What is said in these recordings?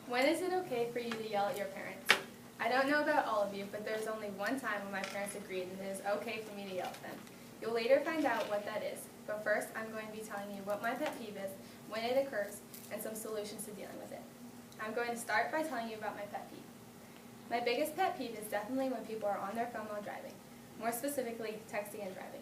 When is it okay for you to yell at your parents? I don't know about all of you, but there's only one time when my parents agreed that it is okay for me to yell at them. You'll later find out what that is, but first I'm going to be telling you what my pet peeve is, when it occurs, and some solutions to dealing with it. I'm going to start by telling you about my pet peeve. My biggest pet peeve is definitely when people are on their phone while driving, more specifically texting and driving.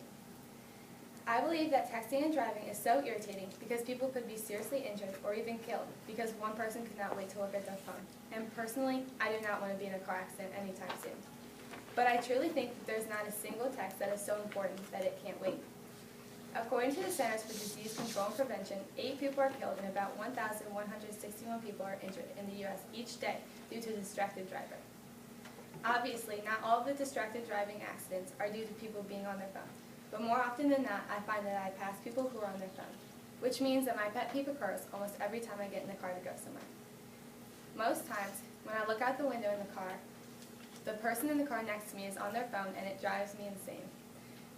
I believe that texting and driving is so irritating because people could be seriously injured or even killed because one person could not wait to look at their phone. And personally, I do not want to be in a car accident anytime soon. But I truly think that there's not a single text that is so important that it can't wait. According to the Centers for Disease Control and Prevention, 8 people are killed and about 1,161 people are injured in the U.S. each day due to distracted driving. Obviously, not all of the distracted driving accidents are due to people being on their phones. But more often than not, I find that I pass people who are on their phone, which means that my pet peeve occurs almost every time I get in the car to go somewhere. Most times, when I look out the window in the car, the person in the car next to me is on their phone and it drives me insane.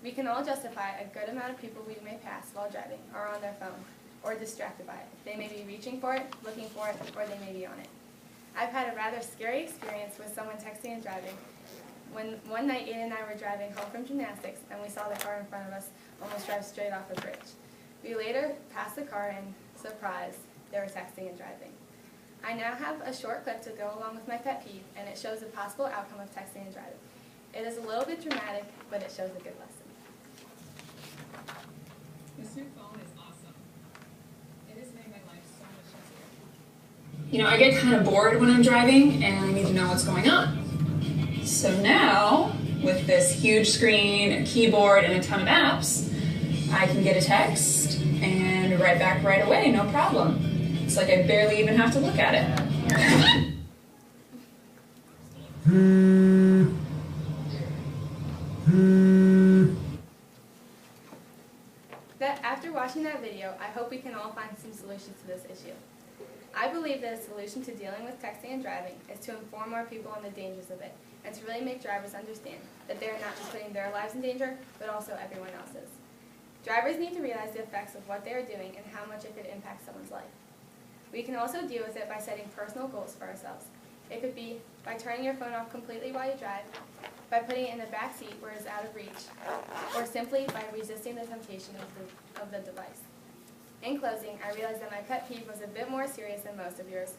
We can all justify a good amount of people we may pass while driving are on their phone or distracted by it. They may be reaching for it, looking for it, or they may be on it. I've had a rather scary experience with someone texting and driving. When one night Ian and I were driving home from gymnastics and we saw the car in front of us almost drive straight off a bridge. We later passed the car and, surprise, they were texting and driving. I now have a short clip to go along with my pet peeve, and it shows a possible outcome of texting and driving. It is a little bit dramatic, but it shows a good lesson. This new phone is awesome. It has made my life so much easier. You know, I get kind of bored when I'm driving and I need to know what's going on. So now, with this huge screen, a keyboard, and a ton of apps, I can get a text and write back right away, no problem. It's like I barely even have to look at it. After watching that video, I hope we can all find some solutions to this issue. I believe that a solution to dealing with texting and driving is to inform more people on the dangers of it, and to really make drivers understand that they are not just putting their lives in danger, but also everyone else's. Drivers need to realize the effects of what they are doing and how much it could impact someone's life. We can also deal with it by setting personal goals for ourselves. It could be by turning your phone off completely while you drive, by putting it in the back seat where it is out of reach, or simply by resisting the temptation of the device. In closing, I realize that my pet peeve was a bit more serious than most of yours,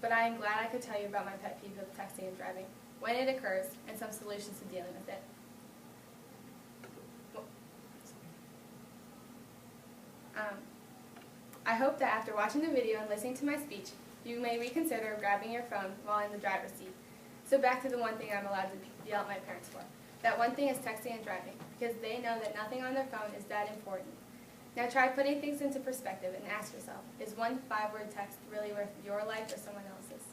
but I am glad I could tell you about my pet peeve of texting and driving, when it occurs, and some solutions to dealing with it. I hope that after watching the video and listening to my speech, you may reconsider grabbing your phone while in the driver's seat. So back to the one thing I'm allowed to yell at my parents for. That one thing is texting and driving, because they know that nothing on their phone is that important. Now try putting things into perspective and ask yourself, is one 5-word text really worth your life or someone else's?